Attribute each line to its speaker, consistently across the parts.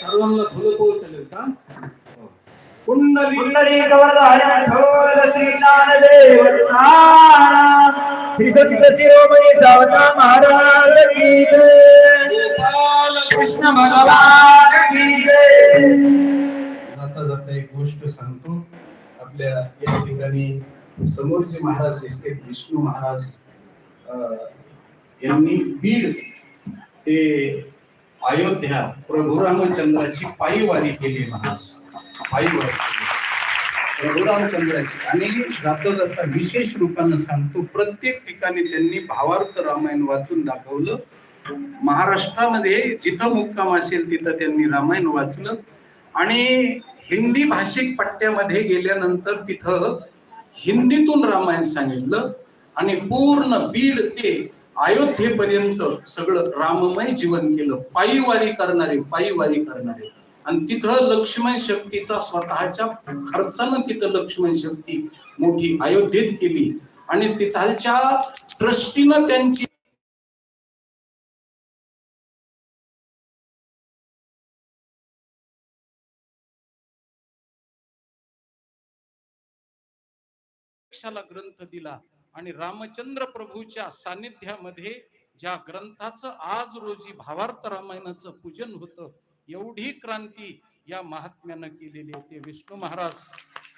Speaker 1: सर्वांना फुलं पोहोचले का?
Speaker 2: कुंडली गवळधारी ढोल श्री ज्ञानदेव तुकाराम श्री सत्य शिरोमणी सावता महाराज की जय
Speaker 1: गोपाल
Speaker 2: कृष्ण भगवान की जय.
Speaker 1: जाता जाता एक गोष्ट सांगतो. आपल्या या ठिकाणी समोरचे महाराज दिसते विष्णू महाराज यांनी बीड ते अयोध्या प्रभू रामचंद्राची पायीवारी केली. महाराज पायीवारी केली प्रभू रामचंद्राची. आणि जाता जाता विशेष रूपानं सांगतो, प्रत्येक ठिकाणी त्यांनी भावार्थ रामायण वाचून दाखवलं. महाराष्ट्रामध्ये जिथं मुक्काम असेल तिथं त्यांनी रामायण वाचलं. आणि हिंदी भाषिक पट्ट्यामध्ये गेल्यानंतर तिथं हिंदीतून रामायण सांगितलं. आणि पूर्ण बीड ते अयोध्येपर्यंत सगळं राममय जीवन केलं. पायीवारी करणारे. आणि तिथं लक्ष्मण शक्तीचा स्वतःच्या खर्चानं तिथं लक्ष्मण शक्ती मोठी अयोध्येत केली. आणि तिथालच्या ट्रस्टीनं त्यांची ग्रंथ दिला. आणि रामचंद्र प्रभूच्या सानिध्यामध्ये ज्या ग्रंथाचं आज रोजी भावार्थ रामायणाचं पूजन होतं, एवढी क्रांती या महात्म्यानं केलेली आहे. ते विष्णू महाराज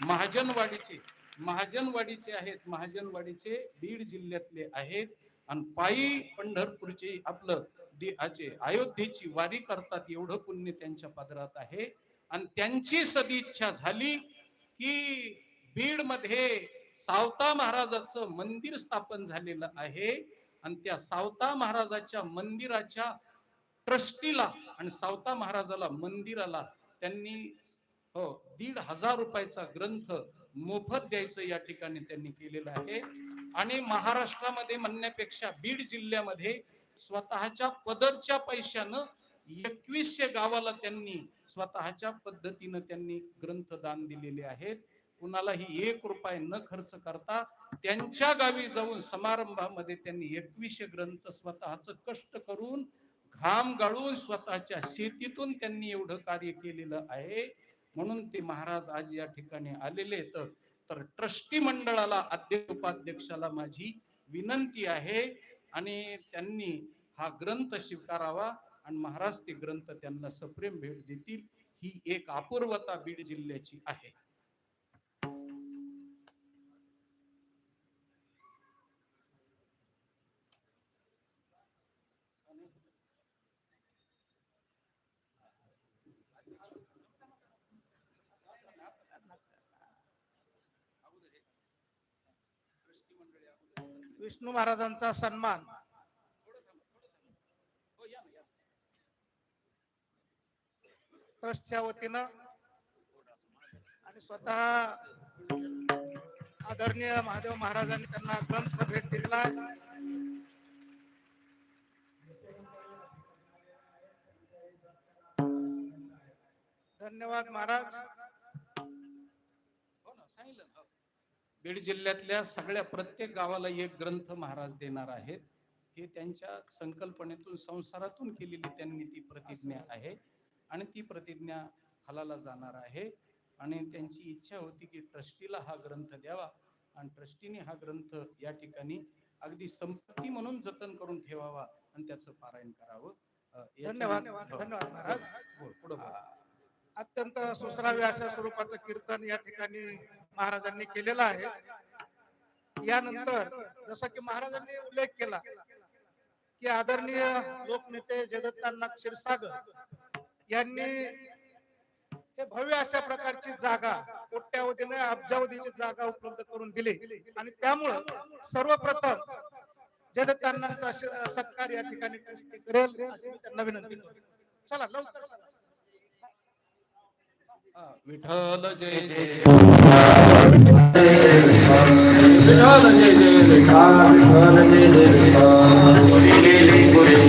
Speaker 1: महाजनवाडीचे आहेत. महाजनवाडीचे बीड जिल्ह्यातले आहेत. आणि पायी पंढरपूरचे आपलं अयोध्येची वारी करतात. एवढं पुण्य त्यांच्या पदरात आहे. आणि त्यांची सदिच्छा झाली की बीड मध्ये सावता महाराजाचं मंदिर स्थापन झालेलं आहे. आणि त्या सावता महाराजाच्या मंदिराच्या ट्रस्टीला आणि सावता महाराजाला मंदिराला त्यांनी 1,500 रुपयाचा ग्रंथ मोफत द्यायचं या ठिकाणी त्यांनी केलेलं आहे. आणि महाराष्ट्रामध्ये म्हणण्यापेक्षा बीड जिल्ह्यामध्ये स्वतःच्या पदरच्या पैशानं 2100 गावाला त्यांनी स्वतःच्या पद्धतीनं त्यांनी ग्रंथ दान दिलेले आहेत. कुणालाही 1 रुपया न खर्च करता त्यांच्या गावी जाऊन समारंभामध्ये त्यांनी 2100 ग्रंथ स्वतःच कष्ट करून घाम गाळून स्वतःच्या शेतीतून त्यांनी एवढं कार्य केलेलं आहे. म्हणून ते महाराज आज या ठिकाणी आलेले आहेत. तर ट्रस्टी मंडळाला उपाध्यक्षाला माझी विनंती आहे आणि त्यांनी हा ग्रंथ स्वीकारावा आणि महाराज ते ग्रंथ त्यांना सप्रेम भेट देतील. ही एक अपूर्वता बीड जिल्ह्याची आहे.
Speaker 3: विष्णू महाराजांचा सन्मान ट्रस्टच्या वतीनं आणि स्वतः आदरणीय महादेव महाराजांनी त्यांना ग्रंथ भेट दिलेला आहे. धन्यवाद महाराज.
Speaker 1: बीड जिल्ह्यातल्या सगळ्या प्रत्येक गावाला एक ग्रंथ महाराज देणार आहेत. हे त्यांच्या संकल्पनेतून संसारातून केलेली त्यांनी ती प्रतिज्ञा आहे आणि ती प्रतिज्ञा फलाला जाणार आहे. आणि त्यांची इच्छा होती की ट्रस्टीला हा ग्रंथ द्यावा आणि ट्रस्टीने हा ग्रंथ या ठिकाणी अगदी संपत्ती म्हणून जतन करून ठेवावा आणि त्याचं पारायण करावं.
Speaker 3: धन्यवाद. धन्यवाद महाराज. अत्यंत सुसराव्या अशा स्वरूपाचं कीर्तन या ठिकाणी महाराजांनी केलेलं आहे. यानंतर जसं की महाराजांनी उल्लेख केला की आदरणीय लोकनेते जयदत्तांना क्षीरसागर यांनी हे भव्य अशा प्रकारची जागा कोट्यावधीने अब्जावधीची जागा उपलब्ध करून दिली आणि त्यामुळं सर्वप्रथम जयदत्तांनाचा सत्कार या ठिकाणी करेल अशी त्यांना विनंती करतो. चला लवकर.
Speaker 1: विठ्ठल जय जय
Speaker 2: विठ्ठल जय जय विठ्ठल जय जय विठ्ठल.